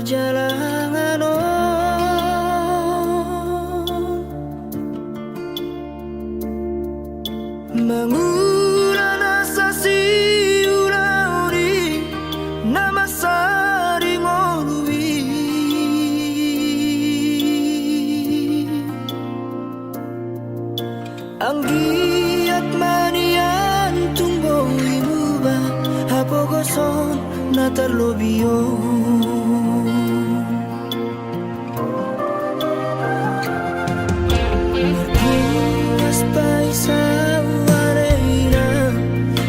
perjalanan mengurang asa si ulauri nama sari ngorui anggiat manian tumbo imuba hapogoson na terlobion marpunas paisa wareina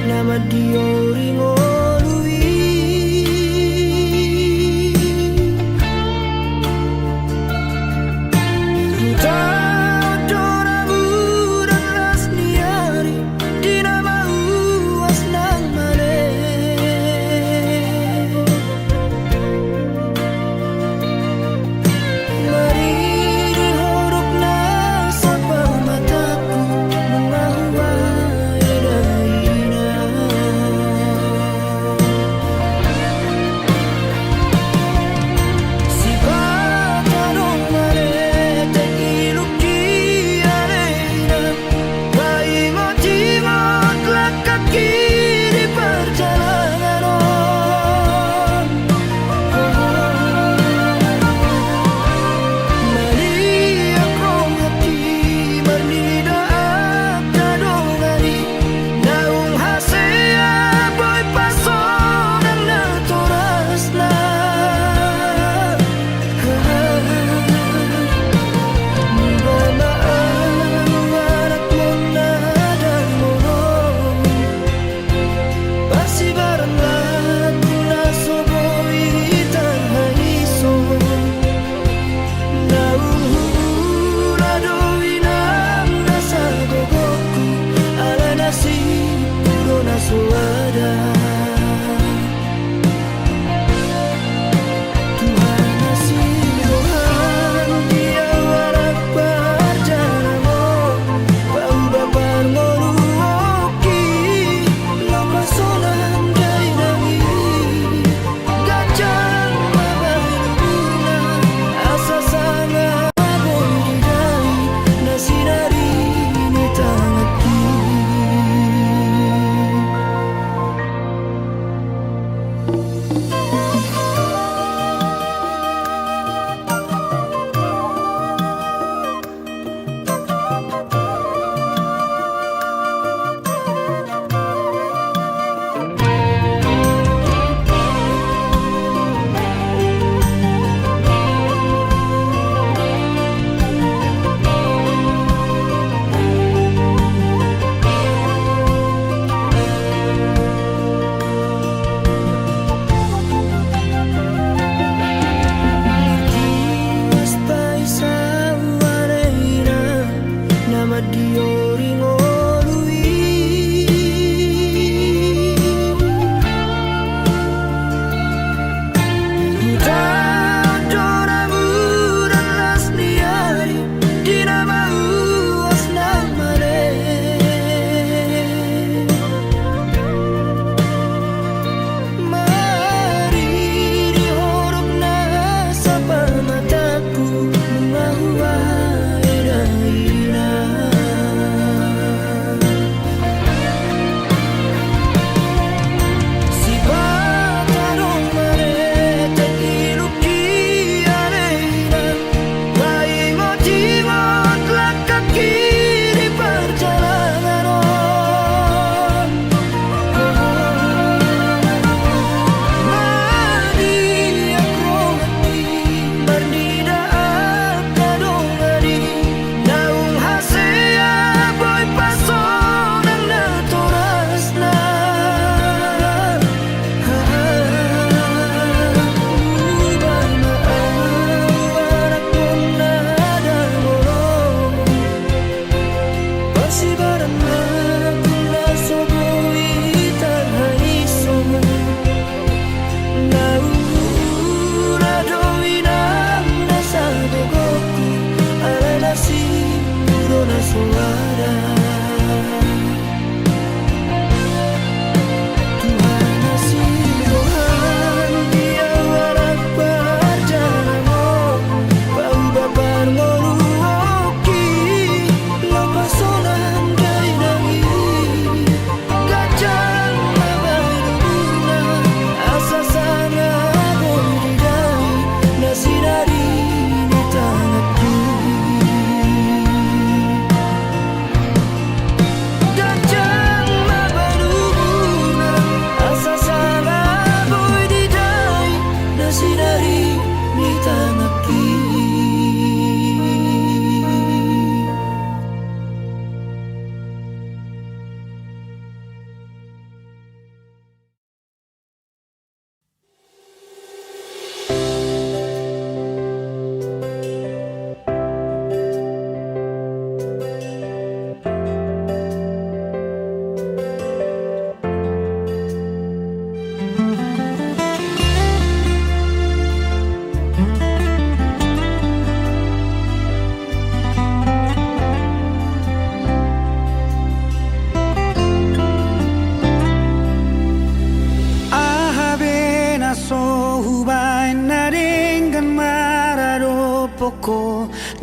nama diori ngolui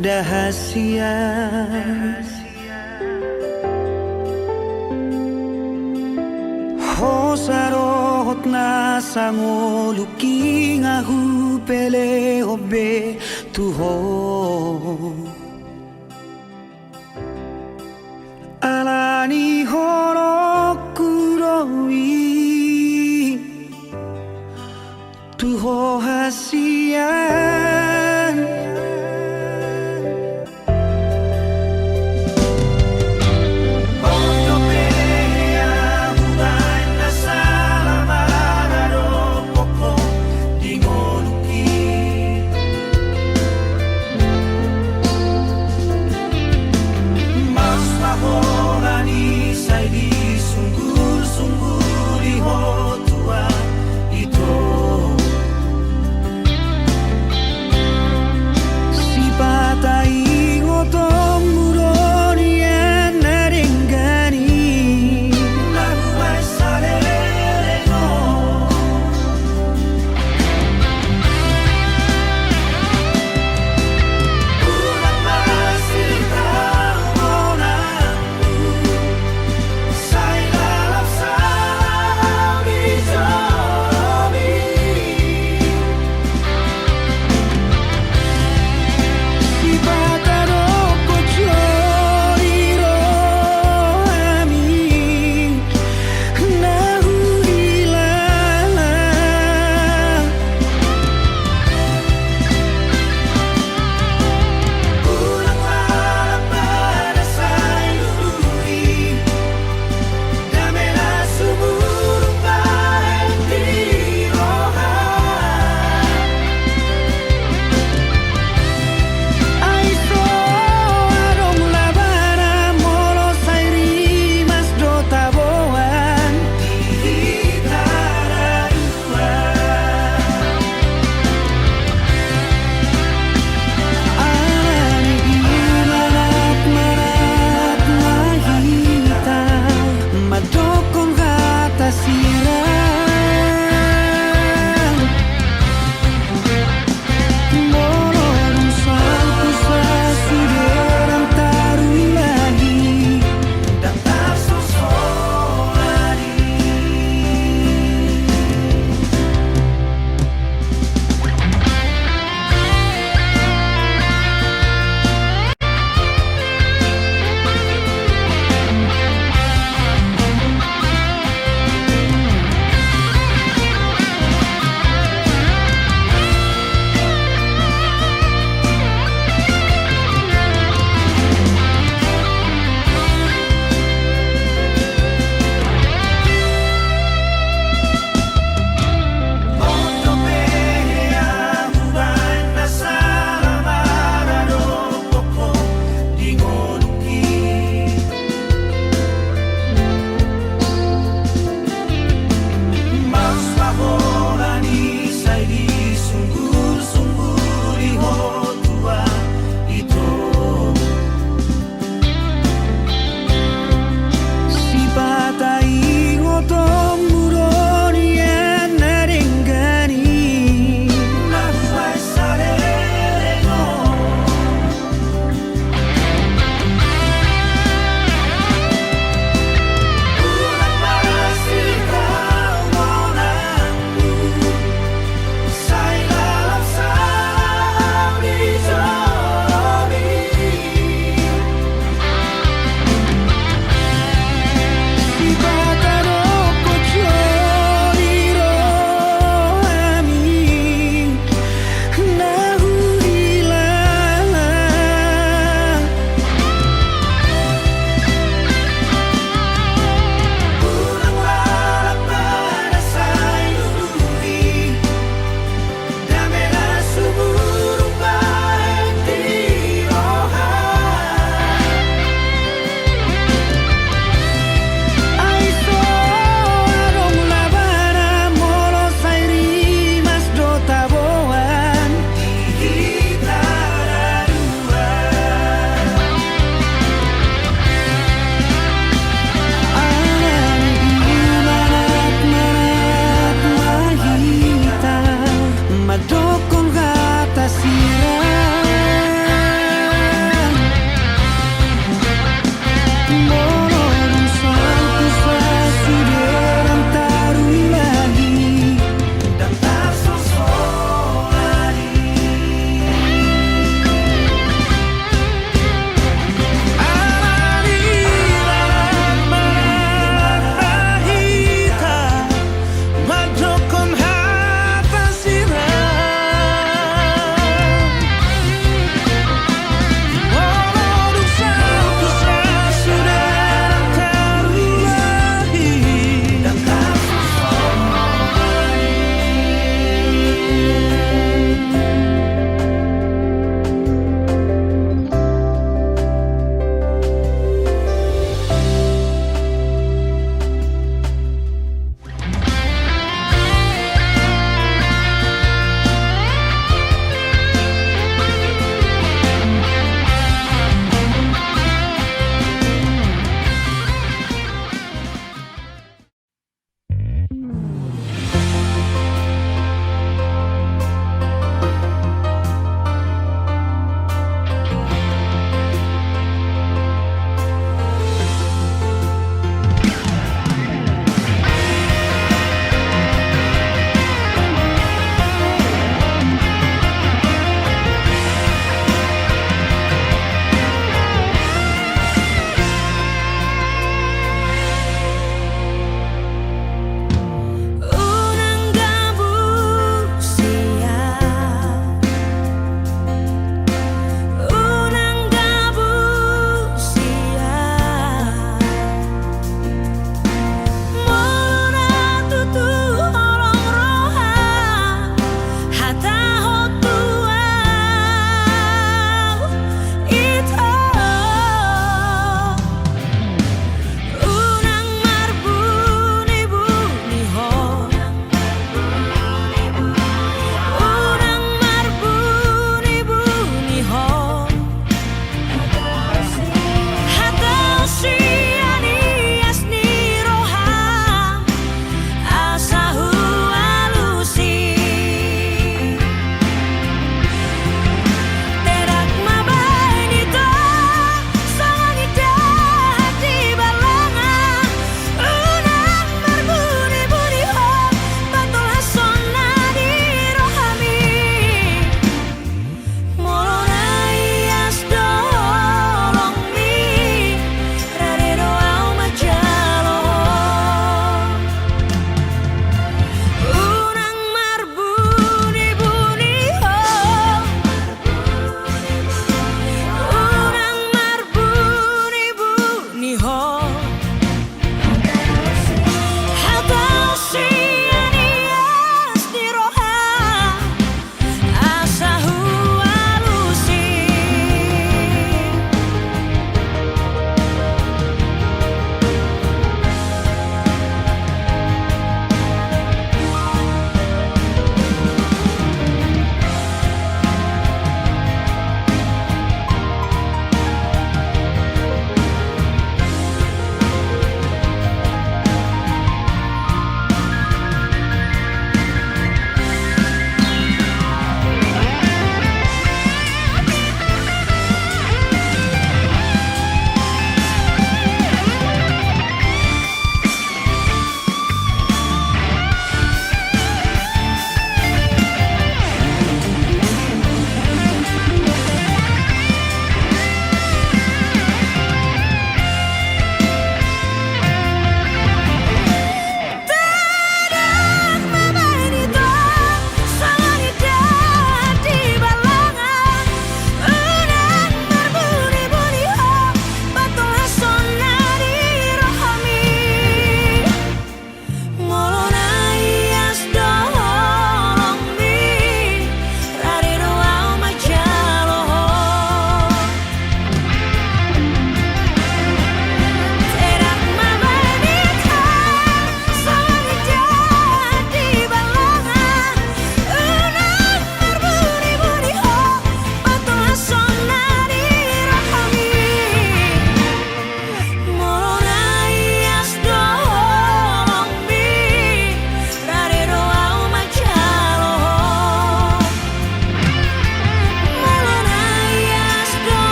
dahasia. Hosarot na sangoluki nga hupele obe tuho. Alani horokuroi tuho hasian.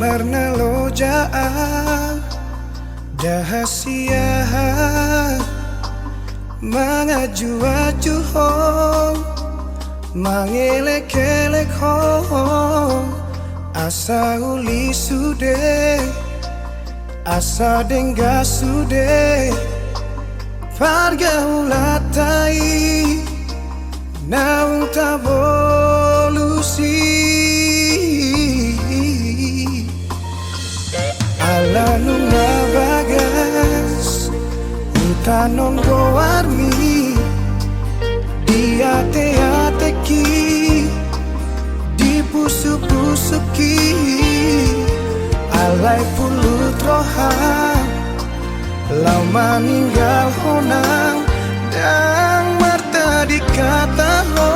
marna lojaan dahasia mangaju-aju ho mangelek-elek ho asa uli sude asa dengga sude pargaulatai naung tavolusi ala nunga bagas utanon goarmi diate-ateki dipusu-pusuki alai pulut rohang lau maninggal honang dan marta dikata ho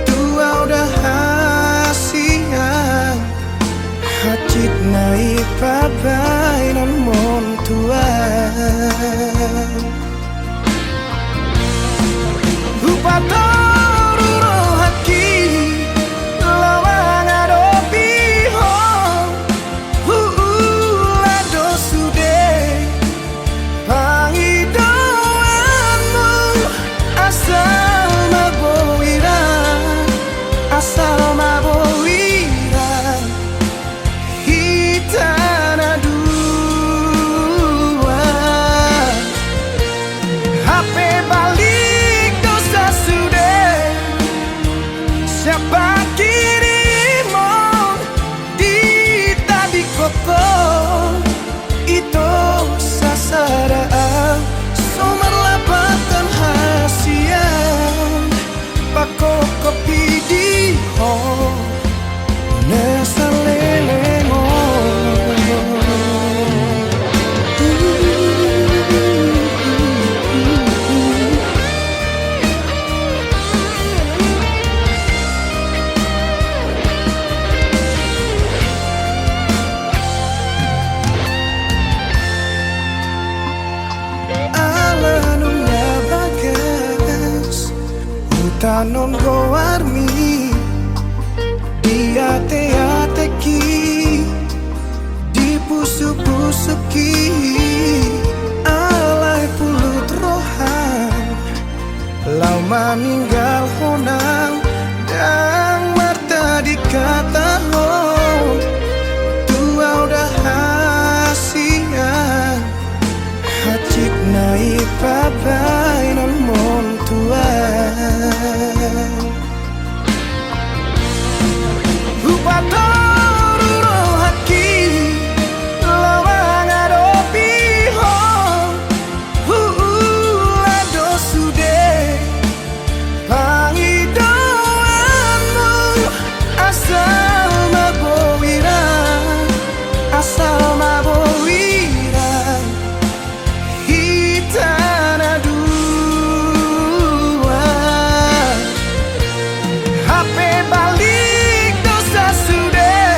tua udah hasian hacit naik papai nan mon tua Upatoru rohaki lawang adopi ho lado sude pangidoanmu asal mabowira hitana dua HP balik dosa sudah siapa kirimu di tadi koko itu sasaraan sumber lapatan hasian pako kopi di ho nesalelemo tanon goarmi diate-ateki dipusu-pusuki alai pulut rohan lau maninggal honang dan marta dikata ho tua udah hasian hacik naik papai nan mon tua Upatoru rohaki lawang adopi ho lado sude pangidoanmu asal mabowira hitana dua HP balik dosa sudah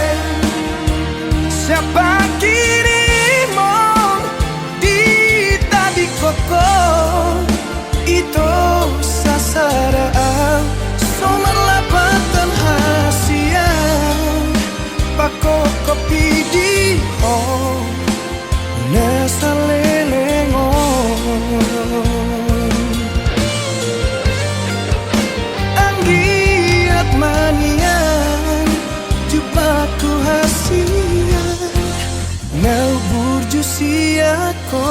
siapa kirimu di tadi koko itu sasaraan sumber lapatan hasian pako kopi di ho nesalelengon anggiat manian jupaku hasian nau burju siako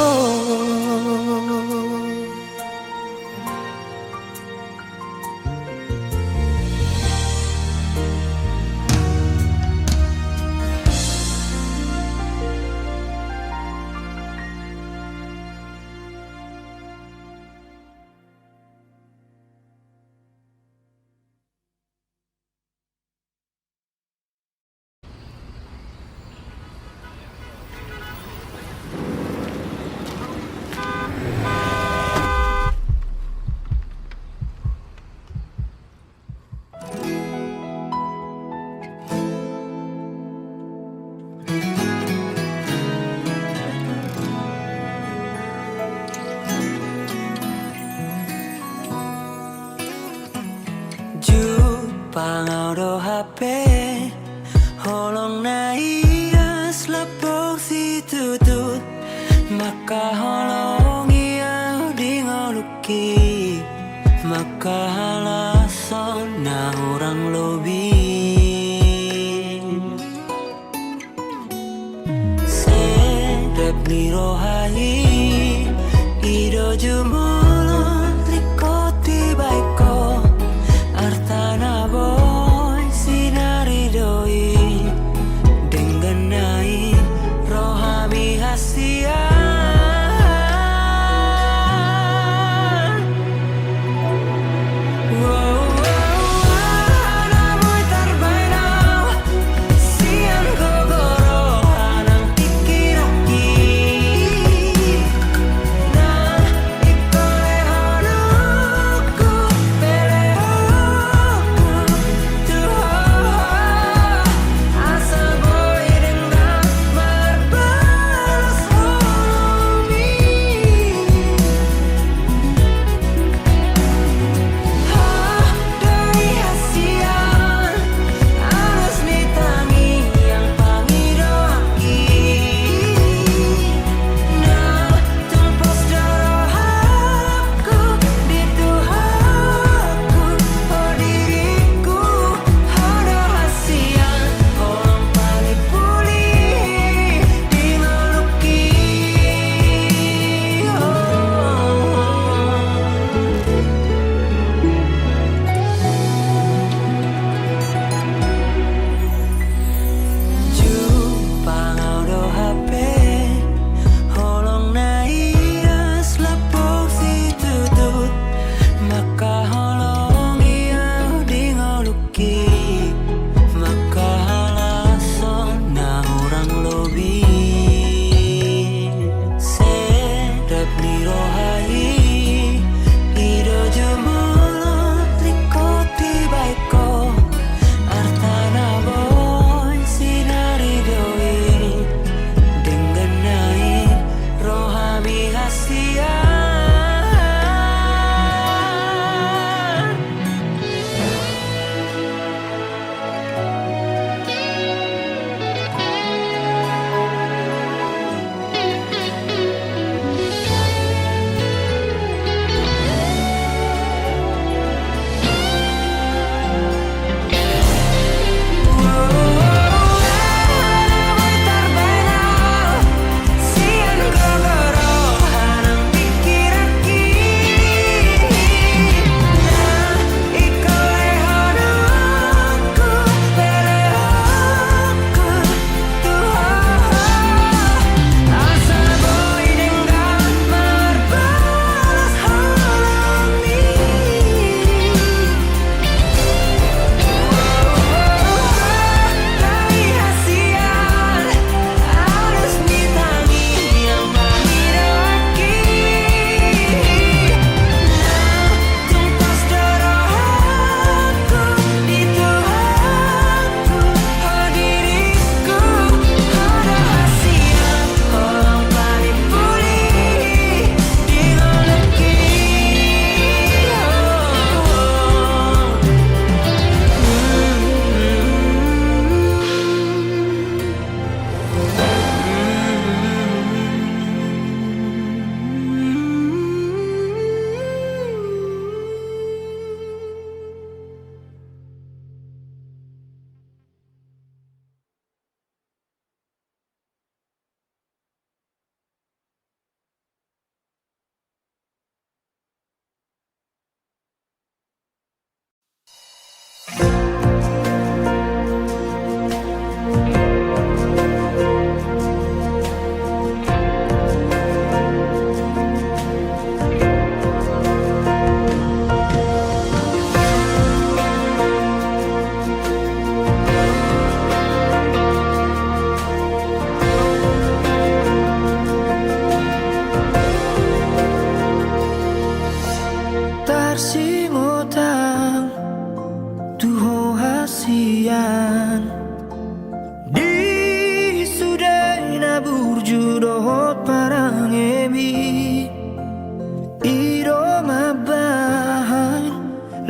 Pangaudo HP holong nai makahalongi au dingoluki makahalason na orang lobi sedep ni rohai ido jumolo likoti baiko artana boy sinari doi denggenai rohami hasia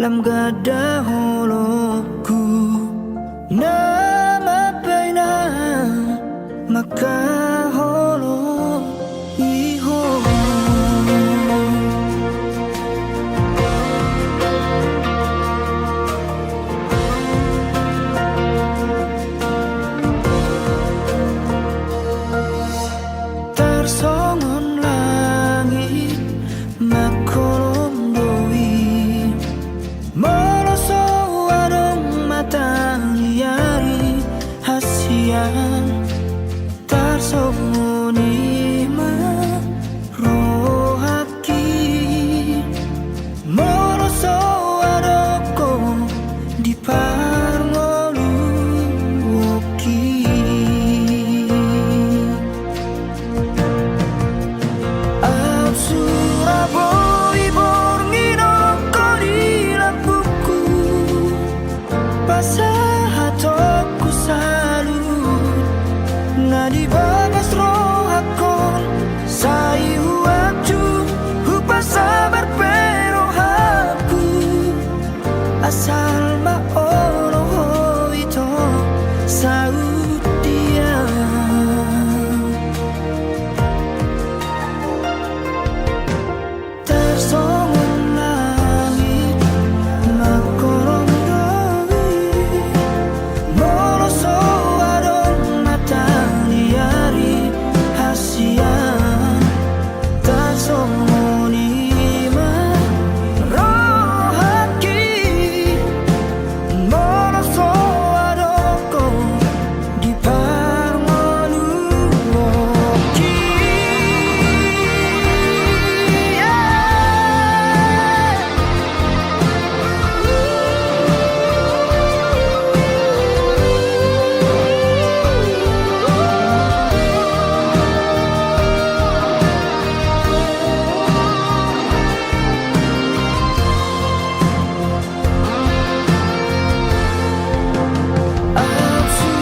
lam gada holoku nama paina maka holo iho hasian tersembunyi merohaki moroso adoko di parngoluoki Surabaya borngino kodi lampuku pasahatoku salut nadi bagas rohakon sai huacu hupa sabar pero haku asal ma oro itu saut dia tersongon langit makorong doi moroso adon matahari hasian tersembunyi merohaki moroso adoko di parngoluoki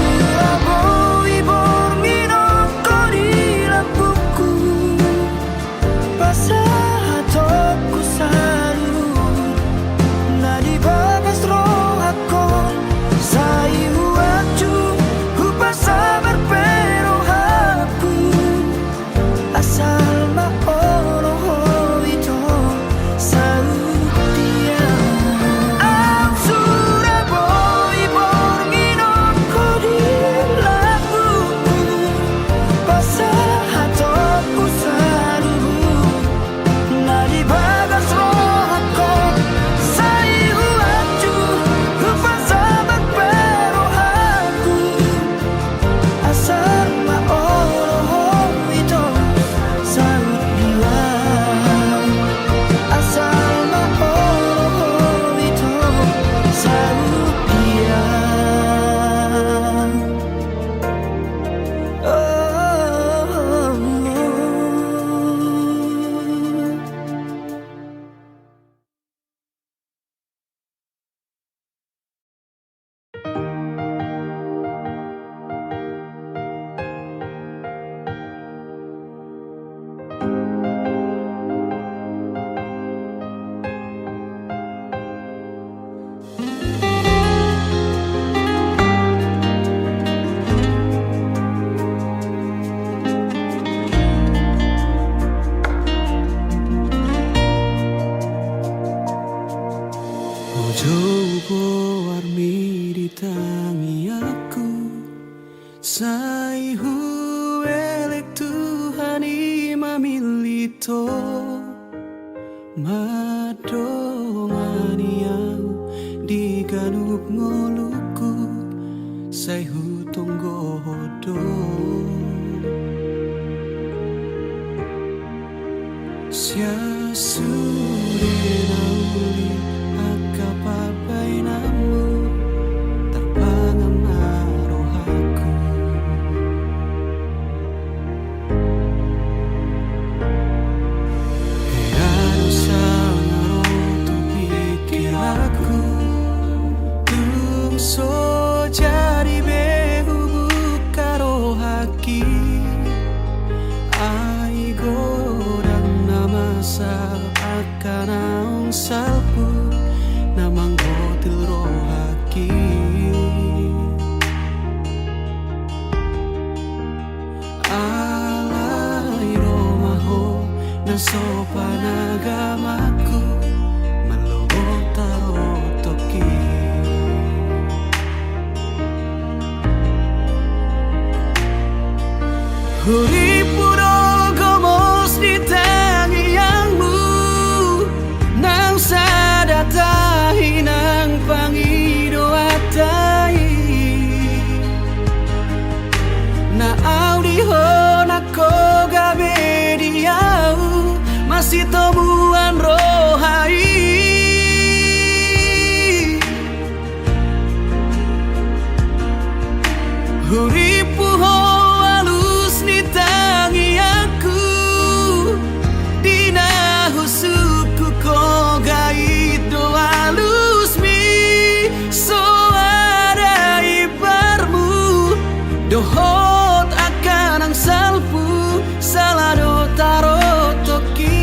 Surabaya borngino kodi lampuku pasahatoku salut nadi bagas rohakon sai huacu hupa sabar pero haku asal ma oro itu saut dia Surabaya borngino kodi lampuku pasahatoku salut nadi bagas rohakon sai huacu hupa sabar pero haku asal ma oro itu saut dia asal ma oro itu saut dia Ojo warmi di tangi aku sai huelek Tuhani mamilito madongani au di ganup ngoluku sai hutonggo hodo sia sure nauli akapapai namu terpangan rohaku Herano sangaro tu pikir aku tungso jadi behu buka rohaki aigo dan nama sal akan naung salpu namang hotel rohaki alai romaho na sopan agamaku malobotaro toki Huri puro gomos di tangiangmu nang sadatahi nang pangido atai Uripu ho alus ni tangi aku Dina husuku ko gaido alus mi So ada ibarmu Dohot akan ang salpu Salado taro toki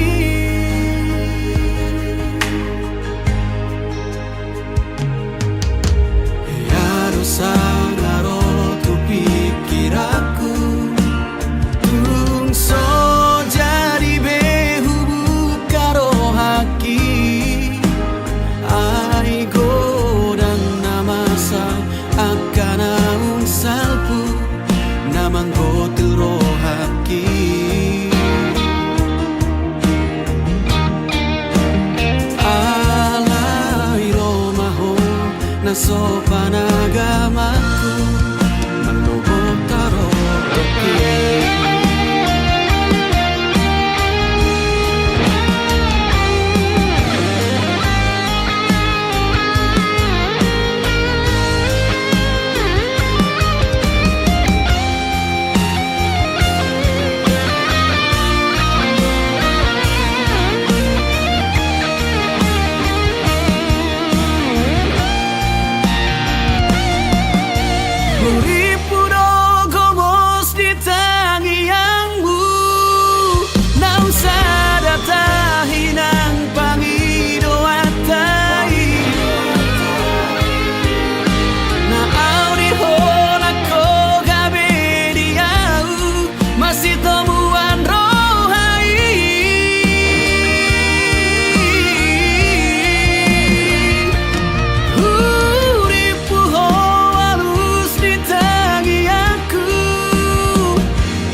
Yaro sanaro tu pikir aku Tung so jadi behu bukaro haki Ai godang namasa akan ang salpu Namang gotil rohaki Alay romaho na sopan agamaku Manlubog taro toki Uripu gomos di tangiangmu Nang sadatahi nang pangido atai Na auri hona ko gabe diau Masih temuan rohai Uripu ho alus di tangi aku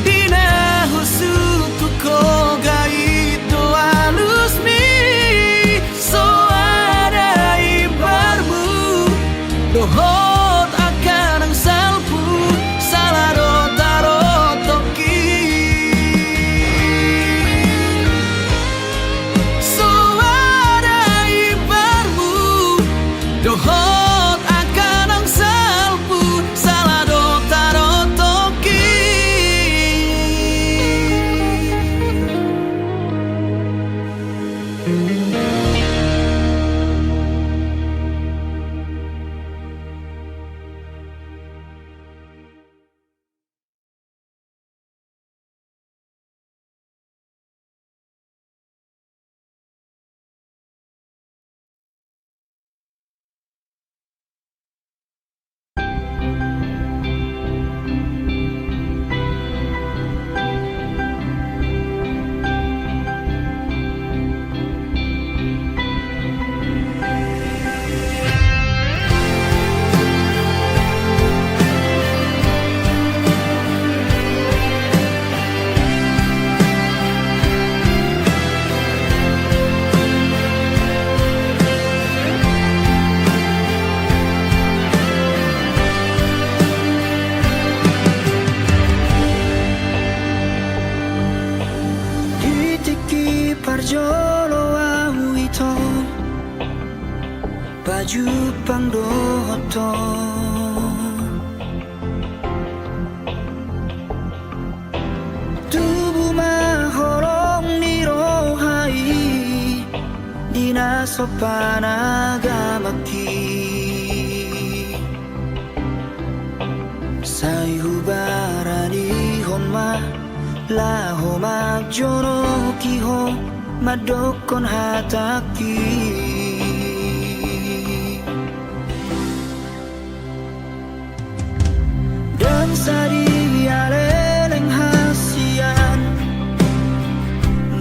Dina husuku ko gaido alus mi So ada ibarmu Dohot akan ang salpu Salado taro toki So ada ibarmu Dohot akan ang salpu Salado taro toki Ditiki parjolo au ito Baju pangdoto Tubuh mahorong ni rohai Dina sopan agamaki Sayubarani honma Laho magjono kiho Madokon hataki Dan sari aleleng hasian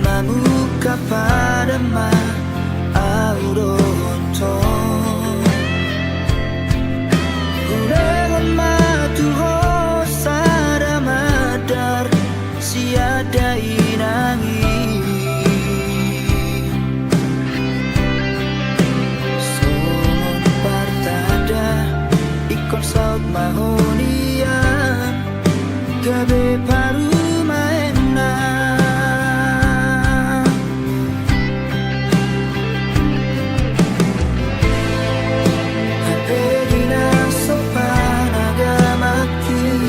Mamuka pada ma Auronto Ulengon matuho Sada madar Siada inangi Somon partada Ikon saut mahonian Gabe paru maena Hape dina sopan agamaki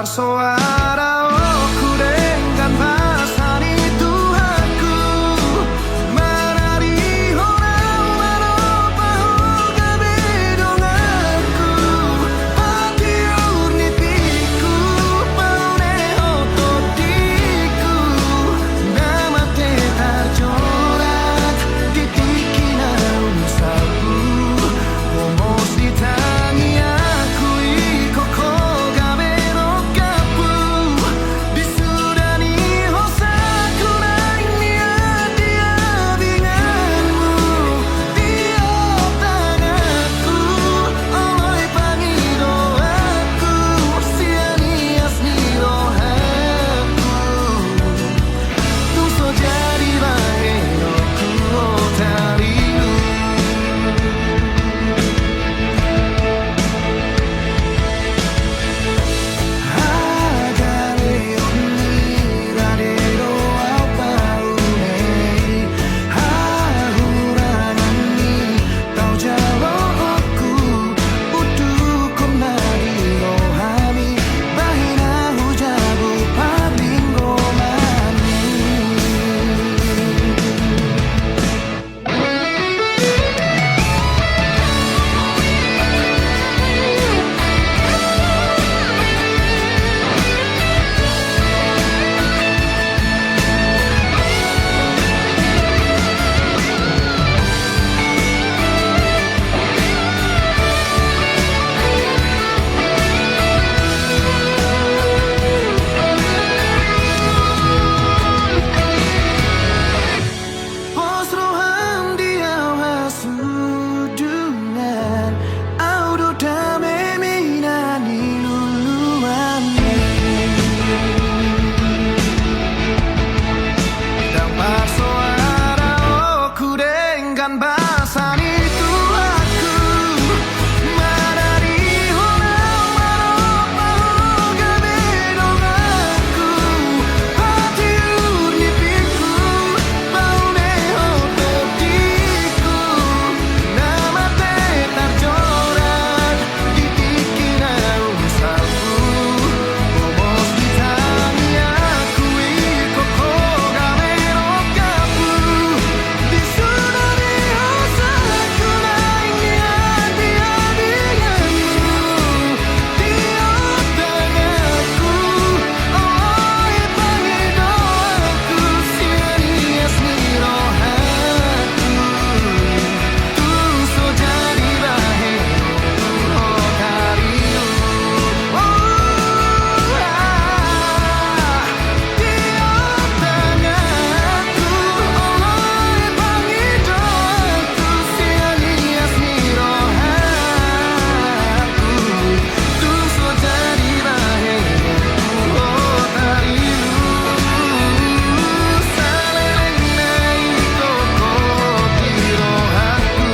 bersuara aku dengan bahasani Tuhanku menari orang maropahu kabedonganku hati urnipiku paune otodiku nama tetar jorat ditikina usaku omos ditangi aku ikoko gamero kapu disudani hosaku naiknya dia binganmu tiap tanganku oleh pangido aku sianias nirohaku tuh jadi baheroku otariu Posroham dia wasudungan audo dame minani luluannya dan bersuara aku dengan bahasani Tuhanku menari orang maropahu kabedonganku hati urnipiku paune otodiku nama tetar jorat ditikina usaku omos ditangi aku ikoko gamero kapu disudani hosaku naiknya dia binganmu tiap tanganku oleh pangido aku sianias nirohaku tuh so jadi baheroku otariu tiap tanganku oleh pangido aku sianias nirohaku tuh so jadi baheroku otariu salereng nai koko tirohaku.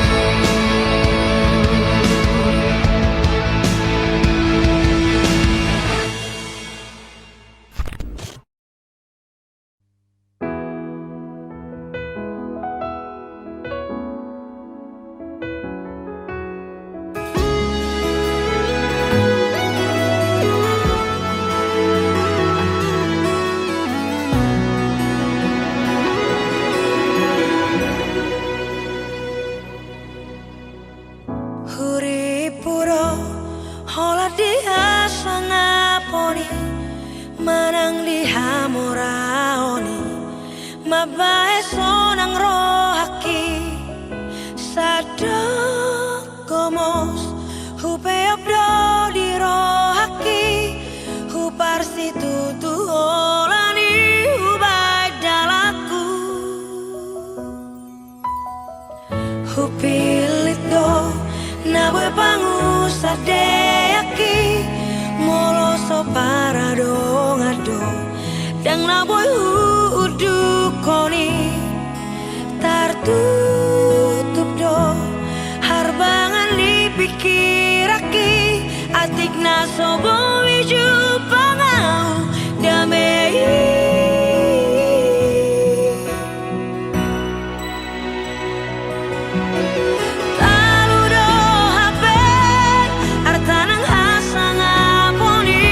Huripuro hola dia sangaponi manang liha moraoni mabae sonang rohaki sadok gomos hupeopdo di rohaki huparsi tutu olani hubaik dalaku hupilih do nabwe pangusadeyaki moloso parado ngado dang nabwe udukoni tartutup do harbangan dipikiraki atik nasobo wiju pangau damai Taludo hape artanang hasang aponi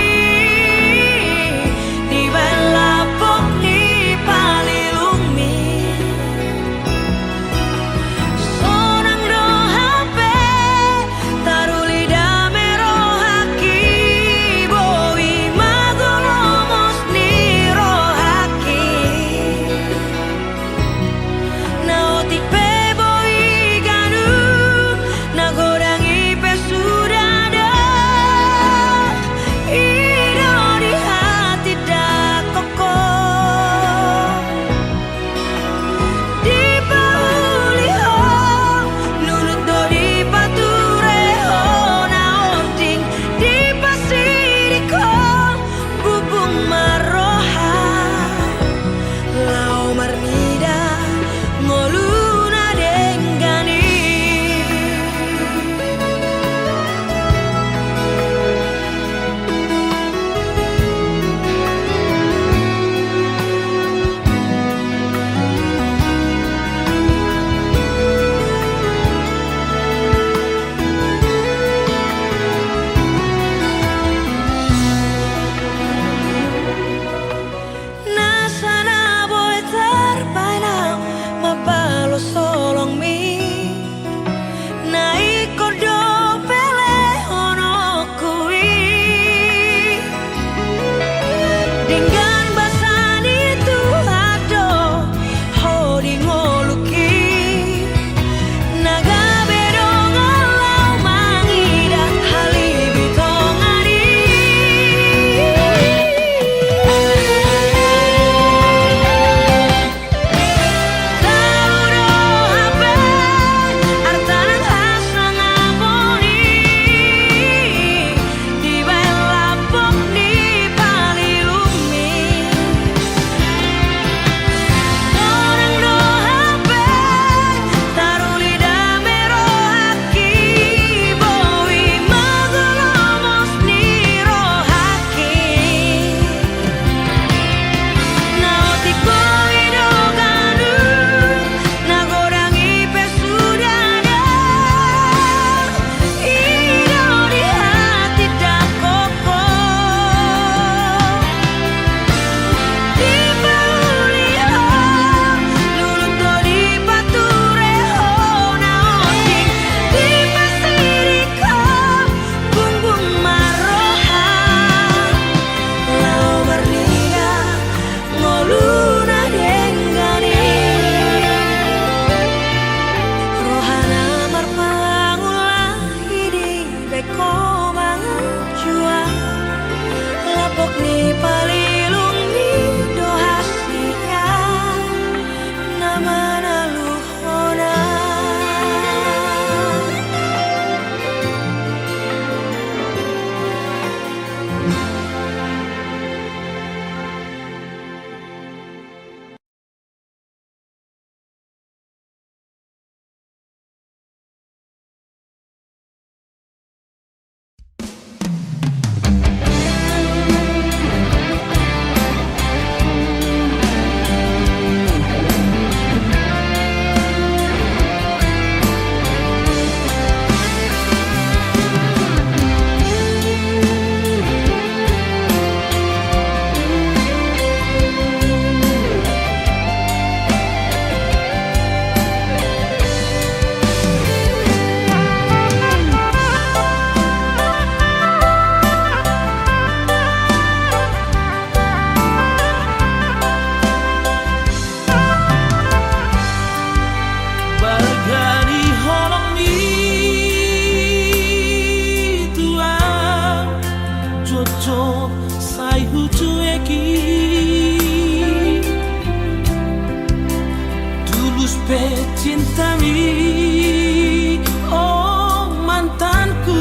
Oh mantanku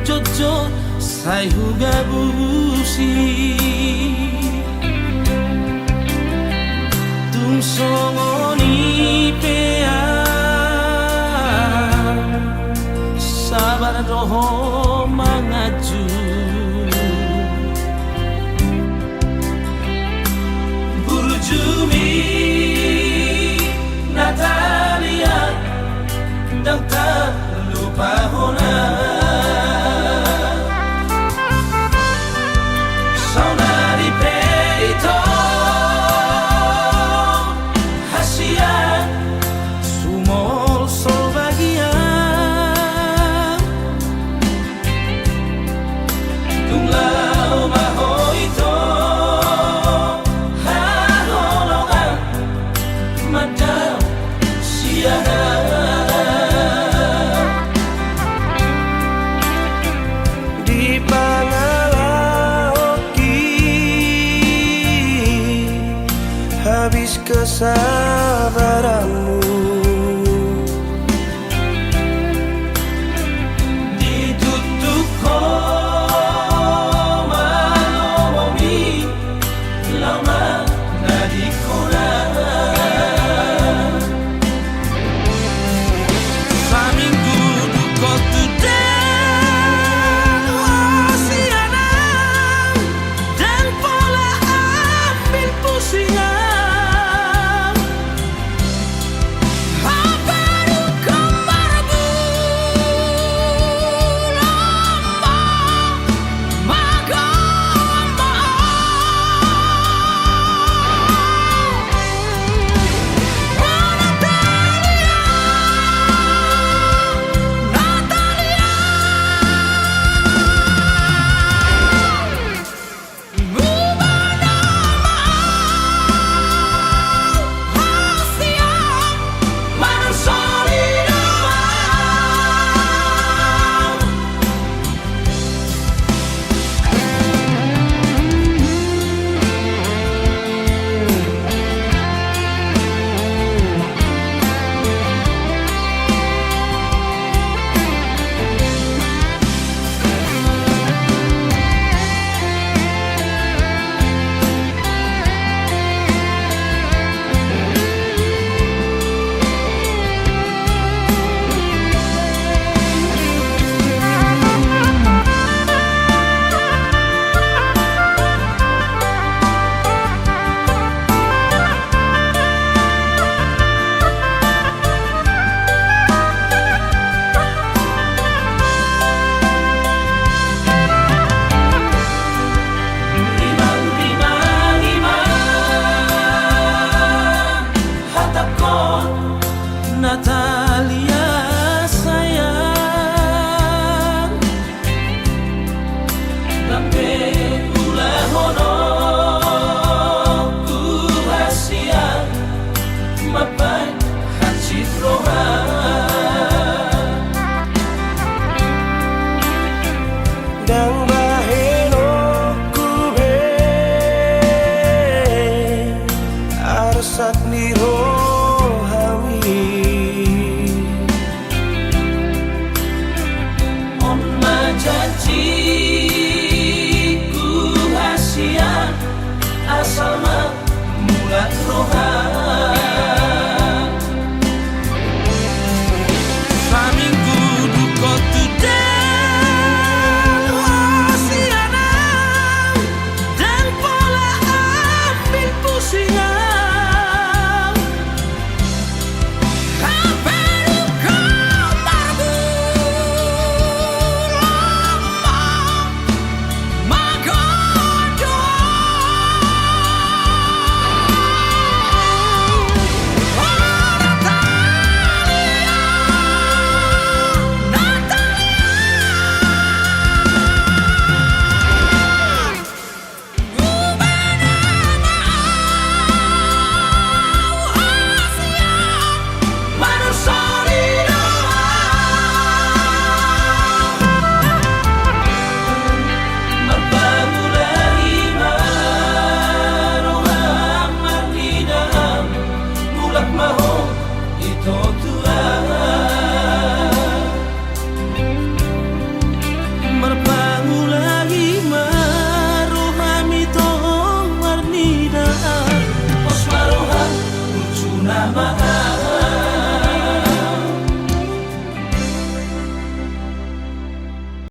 Jojo sai huga busi Tung songoni pea Sabar doho mangaju Burjumi Natalia Dan tak lupa hona Saudari Peito Hasia Sumol sol bahagia Tunglau mahoito Haholongan Madam siana Di Pangalaoki habis kesabaranmu Ditutup koma lomomi Lama nadikona Saminggu duko tudang wasiana Dan pola ambil pusingan Habaru kembarbu Lama magamba Natalia